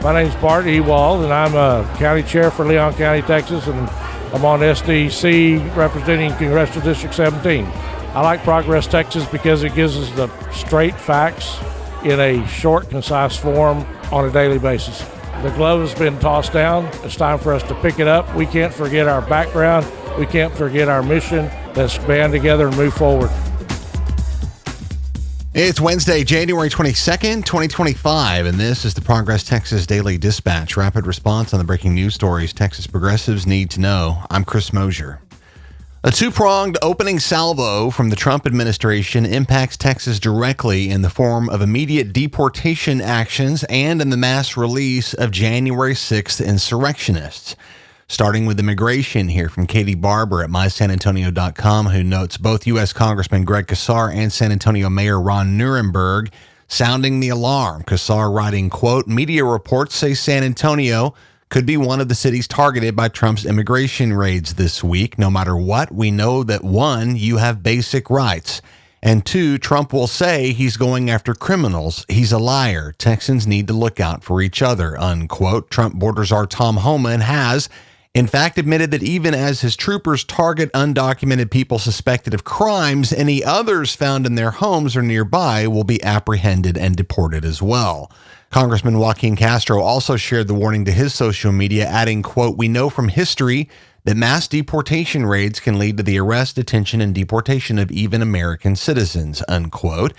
My name's Bart Ewald, and I'm a county chair for Leon County, Texas, and I'm on SDC representing Congressional District 17. I like Progress Texas because it gives us the straight facts in a short, concise form on a daily basis. The glove has been tossed down. It's time for us to pick it up. We can't forget our background. We can't forget our mission. Let's band together and move forward. It's Wednesday, January 22nd, 2025, and this is the Progress Texas Daily Dispatch, rapid response on the breaking news stories Texas progressives need to know. I'm Chris Mosier. A two-pronged opening salvo from the Trump administration impacts Texas directly in the form of immediate deportation actions and in the mass release of January 6th insurrectionists. Starting with immigration here from Katie Barber at mysanantonio.com, who notes both U.S. Congressman Greg Casar and San Antonio Mayor Ron Nirenberg sounding the alarm. Casar writing, quote, media reports say San Antonio could be one of the cities targeted by Trump's immigration raids this week. No matter what, we know that one, you have basic rights. And two, Trump will say he's going after criminals. He's a liar. Texans need to look out for each other, unquote. Trump border czar Tom Homan has in fact admitted that even as his troopers target undocumented people suspected of crimes, any others found in their homes or nearby will be apprehended and deported as well. Congressman Joaquin Castro also shared the warning to his social media, adding, quote, we know from history that mass deportation raids can lead to the arrest, detention, and deportation of even American citizens, unquote.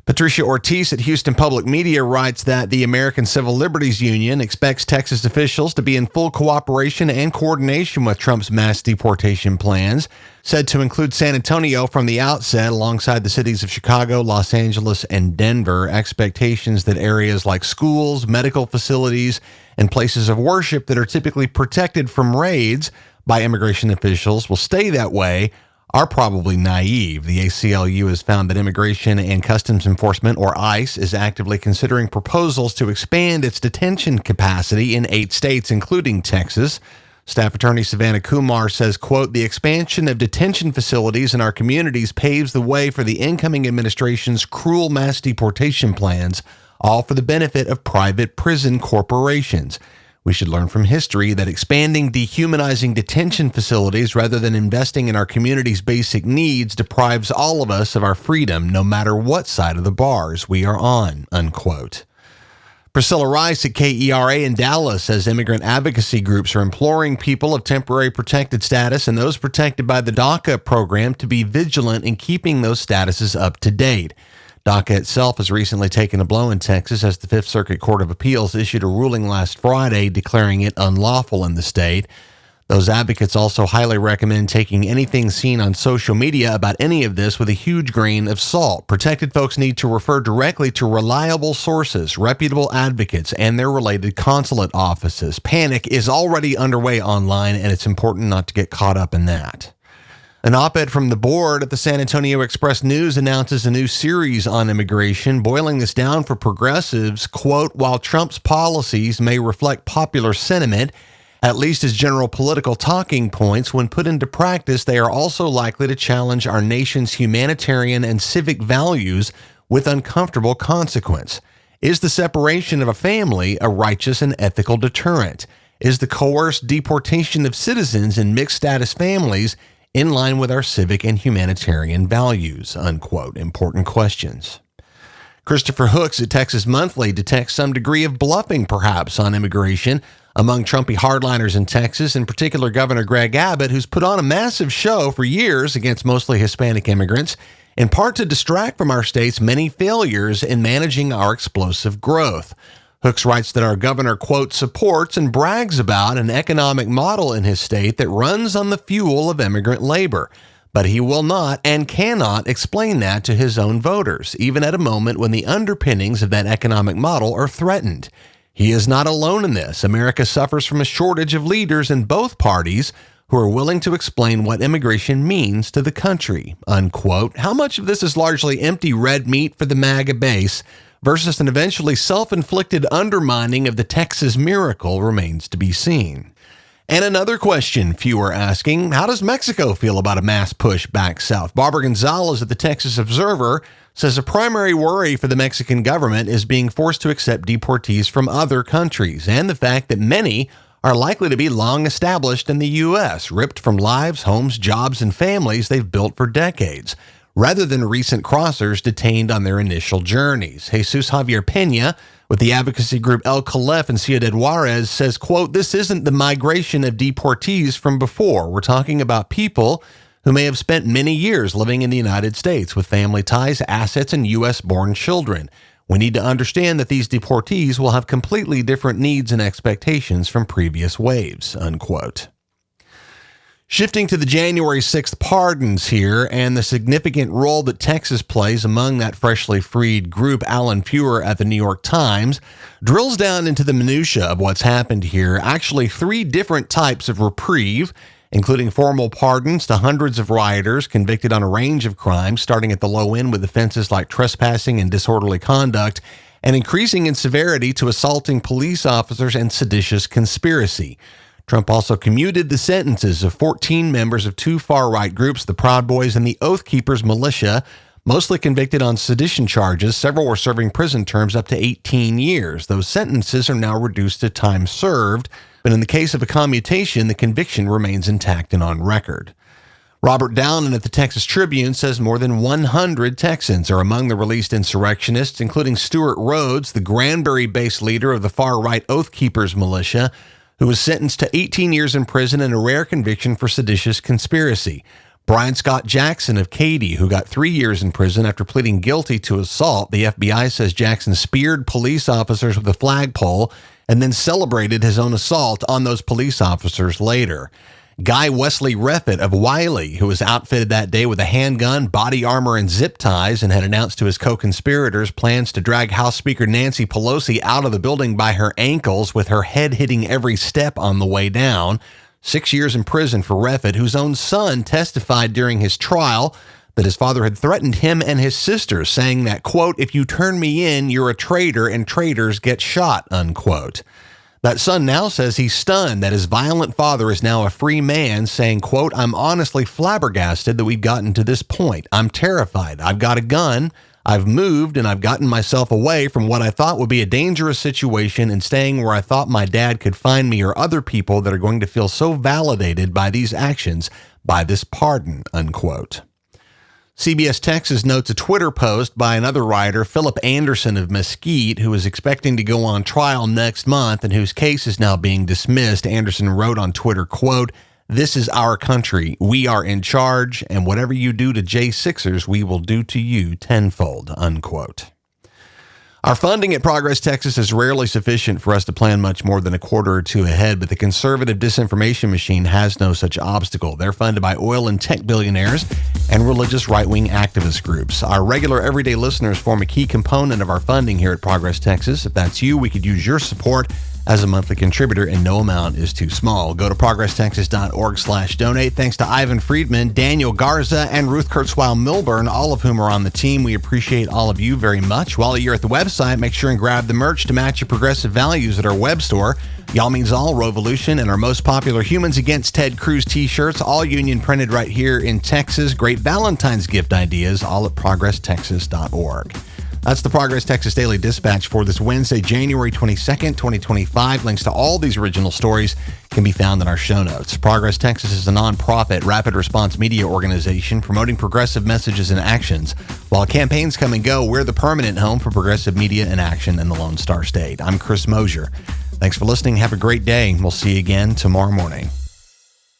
Patricia Ortiz at Houston Public Media writes that the American Civil Liberties Union expects Texas officials to be in full cooperation and coordination with Trump's mass deportation plans, said to include San Antonio from the outset alongside the cities of Chicago, Los Angeles, and Denver. Expectations that areas like schools, medical facilities, and places of worship that are typically protected from raids by immigration officials will stay that way are probably naive. The ACLU has found that Immigration and Customs Enforcement, or ICE, is actively considering proposals to expand its detention capacity in 8 states, including Texas. Staff Attorney Savannah Kumar says, quote, the expansion of detention facilities in our communities paves the way for the incoming administration's cruel mass deportation plans, all for the benefit of private prison corporations. We should learn from history that expanding dehumanizing detention facilities rather than investing in our community's basic needs deprives all of us of our freedom, no matter what side of the bars we are on, unquote. Priscilla Rice at KERA in Dallas says immigrant advocacy groups are imploring people of temporary protected status and those protected by the DACA program to be vigilant in keeping those statuses up to date. DACA itself has recently taken a blow in Texas as the Fifth Circuit Court of Appeals issued a ruling last Friday declaring it unlawful in the state. Those advocates also highly recommend taking anything seen on social media about any of this with a huge grain of salt. Protected folks need to refer directly to reliable sources, reputable advocates, and their related consulate offices. Panic is already underway online, and it's important not to get caught up in that. An op-ed from the board at the San Antonio Express-News announces a new series on immigration, boiling this down for progressives, quote, while Trump's policies may reflect popular sentiment, at least as general political talking points, when put into practice, they are also likely to challenge our nation's humanitarian and civic values with uncomfortable consequence. Is the separation of a family a righteous and ethical deterrent? Is the coerced deportation of citizens in mixed-status families in line with our civic and humanitarian values, unquote. Important questions. Christopher Hooks at Texas Monthly detects some degree of bluffing, perhaps, on immigration among Trumpy hardliners in Texas, in particular Governor Greg Abbott, who's put on a massive show for years against mostly Hispanic immigrants, in part to distract from our state's many failures in managing our explosive growth. Hooks writes that our governor, quote, supports and brags about an economic model in his state that runs on the fuel of immigrant labor. But he will not and cannot explain that to his own voters, even at a moment when the underpinnings of that economic model are threatened. He is not alone in this. America suffers from a shortage of leaders in both parties who are willing to explain what immigration means to the country, unquote. How much of this is largely empty red meat for the MAGA base versus an eventually self-inflicted undermining of the Texas miracle remains to be seen. And another question few are asking, how does Mexico feel about a mass push back south? Barbara Gonzalez at the Texas Observer says a primary worry for the Mexican government is being forced to accept deportees from other countries and the fact that many are likely to be long established in the U.S., ripped from lives, homes, jobs, and families they've built for decades, rather than recent crossers detained on their initial journeys. Jesus Javier Pena with the advocacy group El Calef in Ciudad Juarez says, quote, this isn't the migration of deportees from before. We're talking about people who may have spent many years living in the United States with family ties, assets, and U.S.-born children. We need to understand that these deportees will have completely different needs and expectations from previous waves, unquote. Shifting to the January 6th pardons here and the significant role that Texas plays among that freshly freed group, Alan Feuer at the New York Times drills down into the minutia of what's happened here. Actually, 3 different types of reprieve, including formal pardons to hundreds of rioters convicted on a range of crimes, starting at the low end with offenses like trespassing and disorderly conduct, and increasing in severity to assaulting police officers and seditious conspiracy. Trump also commuted the sentences of 14 members of 2 far-right groups, the Proud Boys and the Oath Keepers militia, mostly convicted on sedition charges. Several were serving prison terms up to 18 years. Those sentences are now reduced to time served, but in the case of a commutation, the conviction remains intact and on record. Robert Downen at the Texas Tribune says more than 100 Texans are among the released insurrectionists, including Stuart Rhodes, the Granbury-based leader of the far-right Oath Keepers militia, who was sentenced to 18 years in prison and a rare conviction for seditious conspiracy. Brian Scott Jackson of Katy, who got 3 years in prison after pleading guilty to assault. The FBI says Jackson speared police officers with a flagpole and then celebrated his own assault on those police officers later. Guy Wesley Reffitt of Wiley, who was outfitted that day with a handgun, body armor, and zip ties and had announced to his co-conspirators plans to drag House Speaker Nancy Pelosi out of the building by her ankles with her head hitting every step on the way down. 6 years in prison for Reffitt, whose own son testified during his trial that his father had threatened him and his sister, saying that, quote, if you turn me in, you're a traitor and traitors get shot, unquote. That son now says he's stunned that his violent father is now a free man, saying, quote, I'm honestly flabbergasted that we've gotten to this point. I'm terrified. I've got a gun. I've moved and I've gotten myself away from what I thought would be a dangerous situation and staying where I thought my dad could find me or other people that are going to feel so validated by these actions, by this pardon, unquote. CBS Texas notes a Twitter post by another writer, Philip Anderson of Mesquite, who is expecting to go on trial next month and whose case is now being dismissed. Anderson wrote on Twitter, quote, this is our country. We are in charge, and whatever you do to J6ers, we will do to you tenfold, unquote. Our funding at Progress Texas is rarely sufficient for us to plan much more than a quarter or two ahead, but the conservative disinformation machine has no such obstacle. They're funded by oil and tech billionaires and religious right-wing activist groups. Our regular everyday listeners form a key component of our funding here at Progress Texas. If that's you, we could use your support as a monthly contributor, and no amount is too small. Go to progresstexas.org/donate. Thanks to Ivan Friedman, Daniel Garza, and Ruth Kurzweil Milburn, all of whom are on the team. We appreciate all of you very much. While you're at the website, make sure and grab the merch to match your progressive values at our web store. Y'all Means All, Revolution, and our most popular Humans Against Ted Cruz t-shirts, all union printed right here in Texas. Great Valentine's gift ideas, all at progresstexas.org. That's the Progress Texas Daily Dispatch for this Wednesday, January 22nd, 2025. Links to all these original stories can be found in our show notes. Progress Texas is a nonprofit, rapid response media organization promoting progressive messages and actions. While campaigns come and go, we're the permanent home for progressive media and action in the Lone Star State. I'm Chris Mosier. Thanks for listening. Have a great day. We'll see you again tomorrow morning.